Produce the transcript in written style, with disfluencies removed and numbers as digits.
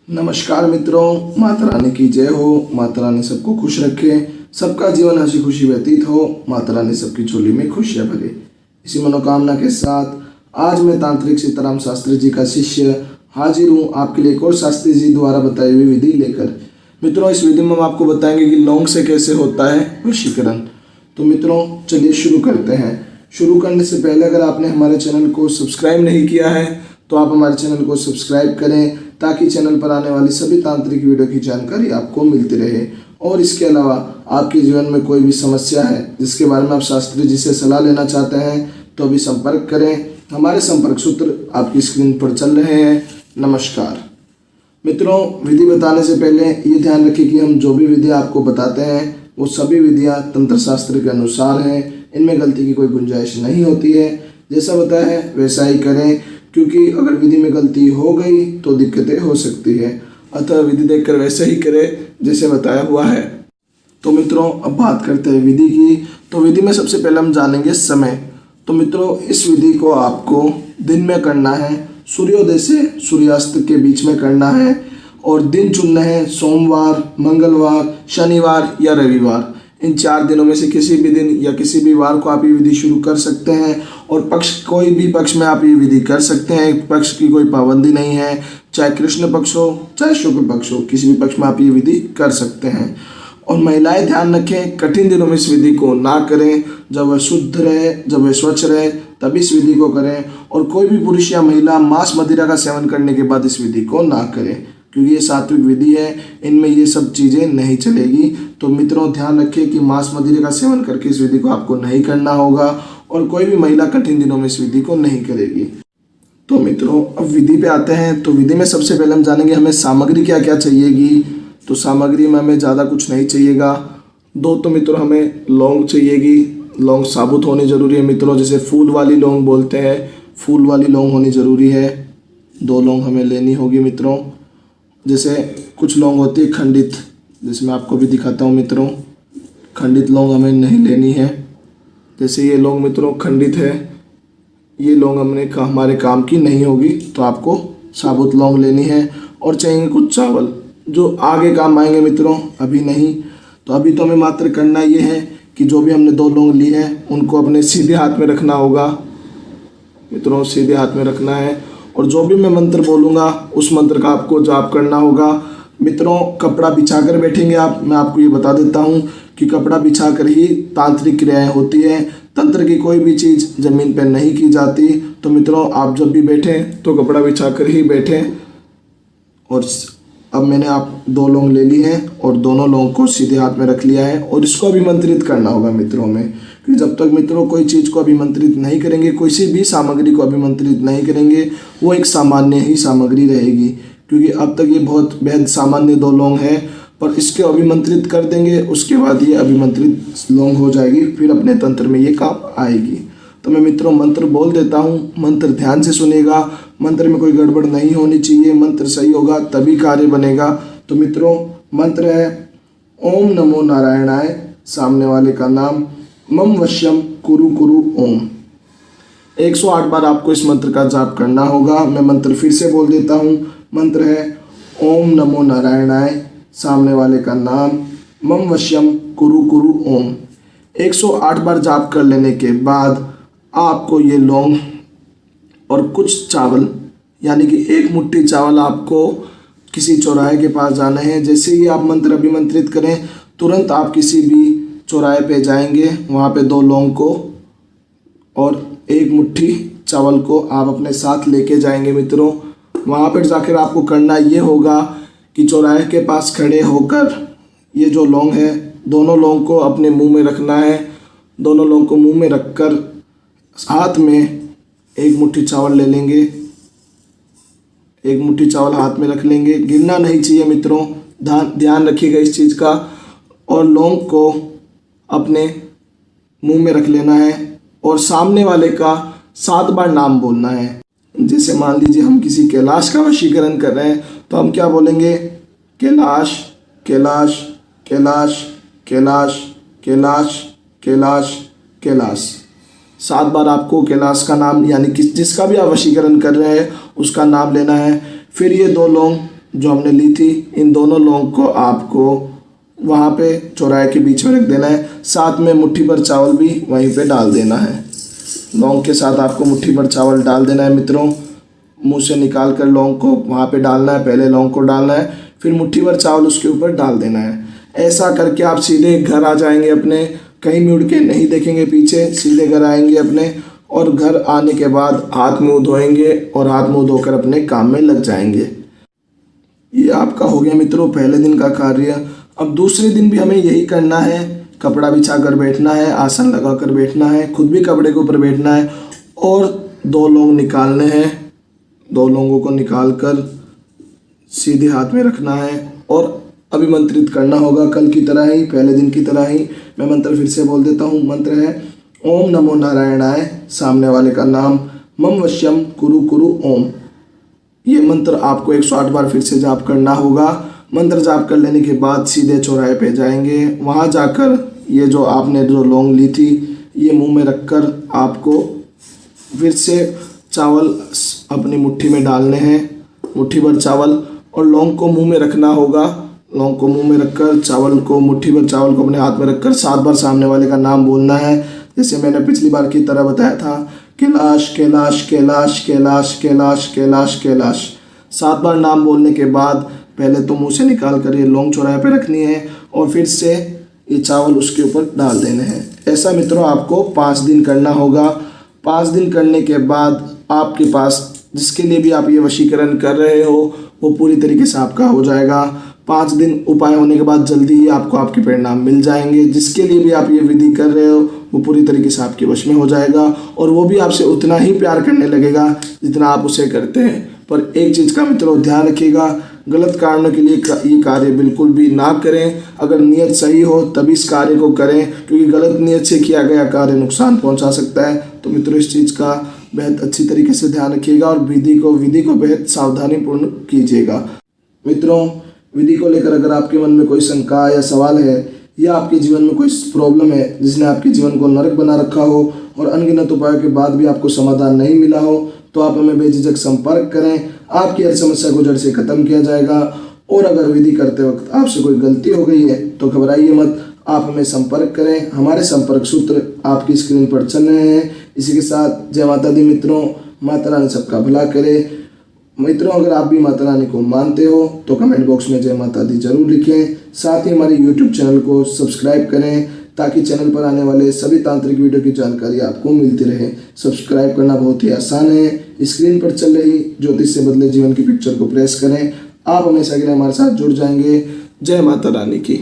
नमस्कार मित्रों, माता रानी की जय हो। माता रानी सबको खुश रखे, सबका जीवन हंसी खुशी व्यतीत हो। माता रानी सबकी झोली में खुशियां भरे, इसी मनोकामना के साथ आज मैं तांत्रिक सीताराम शास्त्री जी का शिष्य हाजिर हूँ आपके लिए एक और शास्त्री जी द्वारा बताई हुई विधि लेकर। मित्रों, इस विधि में हम आपको बताएंगे कि लौंग से कैसे होता है वशीकरण। तो मित्रों चलिए शुरू करते हैं। शुरू करने से पहले अगर आपने हमारे चैनल को सब्सक्राइब नहीं किया है तो आप हमारे चैनल को सब्सक्राइब करें, ताकि चैनल पर आने वाली सभी तांत्रिक वीडियो की जानकारी आपको मिलती रहे। और इसके अलावा आपके जीवन में कोई भी समस्या है जिसके बारे में आप शास्त्री जी से सलाह लेना चाहते हैं तो अभी संपर्क करें। हमारे संपर्क सूत्र आपकी स्क्रीन पर चल रहे हैं। नमस्कार मित्रों, विधि बताने से पहले ये ध्यान रखें कि हम जो भी विधि आपको बताते हैं वो सभी विधियाँ तंत्र शास्त्र के अनुसार हैं। इनमें गलती की कोई गुंजाइश नहीं होती है। जैसा बताया है वैसा ही करें, क्योंकि अगर विधि में गलती हो गई तो दिक्कतें हो सकती है। अतः विधि देखकर वैसे ही करें जैसे बताया हुआ है। तो मित्रों अब बात करते हैं विधि की। तो विधि में सबसे पहले हम जानेंगे समय। तो मित्रों इस विधि को आपको दिन में करना है, सूर्योदय से सूर्यास्त के बीच में करना है। और दिन चुनना है सोमवार, मंगलवार, शनिवार या रविवार। इन 4 दिनों में से किसी भी दिन या किसी भी वार को आप ये विधि शुरू कर सकते हैं। और पक्ष कोई भी पक्ष में आप ये विधि कर सकते हैं, पक्ष की कोई पाबंदी नहीं है। चाहे कृष्ण पक्ष हो चाहे शुक्ल पक्ष हो, किसी भी पक्ष में आप ये विधि कर सकते हैं। और महिलाएं ध्यान रखें, कठिन दिनों में इस विधि को ना करें। जब वह शुद्ध रहे, जब वह स्वच्छ रहे तब इस विधि को करें। और कोई भी पुरुष या महिला मांस मदिरा का सेवन करने के बाद इस विधि को ना करें, क्योंकि ये सात्विक विधि है, इनमें ये सब चीज़ें नहीं चलेगी। तो मित्रों ध्यान रखिए कि मांस मदिरे का सेवन करके इस विधि को आपको नहीं करना होगा। और कोई भी महिला कठिन दिनों में इस विधि को नहीं करेगी। तो मित्रों अब विधि पे आते हैं। तो विधि में सबसे पहले हम जानेंगे हमें सामग्री क्या क्या चाहिएगी। तो सामग्री में हमें ज़्यादा कुछ नहीं चाहिएगा। तो मित्रों हमें लौंग चाहिएगी। लौंग साबुत होनी ज़रूरी है मित्रों, जैसे फूल वाली लौंग बोलते हैं, फूल वाली लौंग होनी ज़रूरी है। 2 लौंग हमें लेनी होगी मित्रों। जैसे कुछ लौंग होती है खंडित, जैसे मैं आपको भी दिखाता हूँ मित्रों। खंडित लौंग हमें नहीं लेनी है। जैसे ये लौंग मित्रों खंडित है, ये लौंग हमारे काम की नहीं होगी, तो आपको साबुत लौंग लेनी है। और चाहिए कुछ चावल जो आगे काम आएंगे मित्रों, अभी नहीं। तो अभी तो हमें मात्र करना ये है कि जो भी हमने 2 लौंग ली है उनको अपने सीधे हाथ में रखना होगा मित्रों, सीधे हाथ में रखना है। और जो भी मैं मंत्र बोलूँगा उस मंत्र का आपको जाप करना होगा मित्रों। कपड़ा बिछा कर बैठेंगे आप, मैं आपको ये बता देता हूँ कि कपड़ा बिछा कर ही तांत्रिक क्रियाएं होती हैं। तंत्र की कोई भी चीज़ ज़मीन पर नहीं की जाती। तो मित्रों आप जब भी बैठें तो कपड़ा बिछा कर ही बैठें। और अब मैंने आप 2 लौंग ले ली हैं और दोनों लौंग को सीधे हाथ में रख लिया है। और इसको अभिमंत्रित करना होगा मित्रों में, क्योंकि जब तक मित्रों कोई चीज़ को अभिमंत्रित नहीं करेंगे, किसी भी सामग्री को अभिमंत्रित नहीं करेंगे, वो एक सामान्य ही सामग्री रहेगी। क्योंकि अब तक ये बहुत बेहद सामान्य 2 लौंग है, पर इसके अभिमंत्रित कर देंगे उसके बाद ये अभिमंत्रित लौंग हो जाएगी, फिर अपने तंत्र में ये काम आएगी। तो मैं मित्रों मंत्र बोल देता हूँ, मंत्र ध्यान से सुनिएगा। मंत्र में कोई गड़बड़ नहीं होनी चाहिए, मंत्र सही होगा तभी कार्य बनेगा। तो मित्रों मंत्र है ओम नमो नारायणाय, सामने वाले का नाम मम वश्यम कुरु कुरु ओम। 108 बार आपको इस मंत्र का जाप करना होगा। मैं मंत्र फिर से बोल देता हूँ। मंत्र है ओम नमो नारायणाय, सामने वाले का नाम मम वश्यम कुरु कुरु ओम। 108 बार जाप कर लेने के बाद आपको ये लौंग और कुछ चावल, यानी कि 1 मुट्ठी चावल आपको किसी चौराहे के पास जाना है। जैसे ही आप मंत्र अभिमंत्रित करें तुरंत आप किसी भी चौराहे पे जाएंगे, वहाँ पे 2 लौंग को और 1 मुट्ठी चावल को आप अपने साथ लेके जाएंगे मित्रों। वहाँ पर जाकर आपको करना ये होगा कि चौराहे के पास खड़े होकर ये जो लौंग है दोनों लौंग को अपने मुंह में रखना है। दोनों लौंग को मुंह में रखकर हाथ में 1 मुट्ठी चावल ले लेंगे। 1 मुट्ठी चावल हाथ में रख लेंगे, गिरना नहीं चाहिए मित्रों, ध्यान रखिएगा इस चीज़ का। और लौंग को अपने मुंह में रख लेना है और सामने वाले का 7 बार नाम बोलना है। जैसे मान लीजिए हम किसी कैलाश का वशीकरण कर रहे हैं तो हम क्या बोलेंगे, कैलाश कैलाश कैलाश कैलाश कैलाश कैलाश कैलाश। 7 बार आपको कैलाश का नाम, यानी कि जिसका भी आप वशीकरण कर रहे हैं उसका नाम लेना है। फिर ये 2 लौंग जो हमने ली थी, इन दोनों लौंग को आपको वहाँ पे चौराहे के बीच में रख देना है। साथ में मुट्ठी भर चावल भी वहीं पे डाल देना है। लौंग के साथ आपको मुट्ठी भर चावल डाल देना है मित्रों। मुंह से निकाल कर लौंग को वहाँ पे डालना है। पहले लौंग को डालना है, फिर मुट्ठी भर चावल उसके ऊपर डाल देना है। ऐसा करके आप सीधे घर आ जाएंगे अपने, कहीं मुड़ के नहीं देखेंगे पीछे, सीधे घर आएंगे अपने। और घर आने के बाद हाथ मुंह धोएंगे और हाथ मुंह धोकर अपने काम में लग जाएंगे। ये आपका हो गया मित्रों पहले दिन का कार्य। अब दूसरे दिन भी हमें यही करना है। कपड़ा बिछा कर बैठना है, आसन लगा कर बैठना है, खुद भी कपड़े के ऊपर बैठना है और 2 लौंग निकालने हैं। 2 लौंगों को निकाल कर सीधे हाथ में रखना है और अभिमंत्रित करना होगा। कल की तरह ही, पहले दिन की तरह ही। मैं मंत्र फिर से बोल देता हूँ। मंत्र है ओम नमो नारायणाय, सामने वाले का नाम मम वश्यम कुरु कुरु ओम। ये मंत्र आपको 108 बार फिर से जाप करना होगा। मंत्र जाप कर लेने के बाद सीधे चौराहे पे जाएंगे। वहाँ जाकर ये जो आपने जो लौंग ली थी, ये मुंह में रखकर आपको फिर से चावल अपनी मुट्ठी में डालने हैं, मुट्ठी भर चावल, और लौंग को मुंह में रखना होगा। लौंग को मुंह में रखकर चावल को, मुट्ठी भर चावल को अपने हाथ में रखकर 7 बार सामने वाले का नाम बोलना है। जैसे मैंने पिछली बार की तरह बताया था, कैलाश कैलाश कैलाश कैलाश कैलाश कैलाश कैलाश। 7 बार नाम बोलने के बाद पहले तो मुंह से निकाल कर ये लौंग चौराहे पे रखनी है और फिर से ये चावल उसके ऊपर डाल देने हैं। ऐसा मित्रों आपको 5 दिन करना होगा। 5 दिन करने के बाद आपके पास जिसके लिए भी आप ये वशीकरण कर रहे हो वो पूरी तरीके से आपका हो जाएगा। 5 दिन उपाय होने के बाद जल्दी ही आपको आपके परिणाम मिल जाएंगे। जिसके लिए भी आप ये विधि कर रहे हो वो पूरी तरीके से आपके वश में हो जाएगा और वो भी आपसे उतना ही प्यार करने लगेगा जितना आप उसे करते हैं। पर एक चीज़ का मित्रों ध्यान रखिएगा, गलत कारणों के लिए ये कार्य बिल्कुल भी ना करें। अगर नियत सही हो तभी इस कार्य को करें, क्योंकि गलत नियत से किया गया कार्य नुकसान पहुंचा सकता है। तो मित्रों इस चीज़ का बेहद अच्छी तरीके से ध्यान रखिएगा और विधि को बेहद सावधानीपूर्ण कीजिएगा। मित्रों विधि को लेकर अगर आपके मन में कोई शंका या सवाल है या आपके जीवन में कोई प्रॉब्लम है जिसने आपके जीवन को नरक बना रखा हो और अनगिनत उपायों के बाद भी आपको समाधान नहीं मिला हो, तो आप हमें बेझिझक संपर्क करें। आपकी हर समस्या को जड़ से खत्म किया जाएगा। और अगर विधि करते वक्त आपसे कोई गलती हो गई है तो घबराइए मत, आप हमें संपर्क करें। हमारे संपर्क सूत्र आपकी स्क्रीन पर चल रहे हैं। इसी के साथ जय माता दी मित्रों। माता रानी सबका भला करे। मित्रों अगर आप भी माता रानी को मानते हो तो कमेंट बॉक्स में जय माता दी जरूर लिखें। साथ ही हमारे यूट्यूब चैनल को सब्सक्राइब करें ताकि चैनल पर आने वाले सभी तांत्रिक वीडियो की जानकारी आपको मिलती रहे। सब्सक्राइब करना बहुत ही आसान है। स्क्रीन पर चल रही ज्योतिष से बदले जीवन की पिक्चर को प्रेस करें। आप हमेशा के लिए हमारे साथ जुड़ जाएंगे। जय माता रानी की।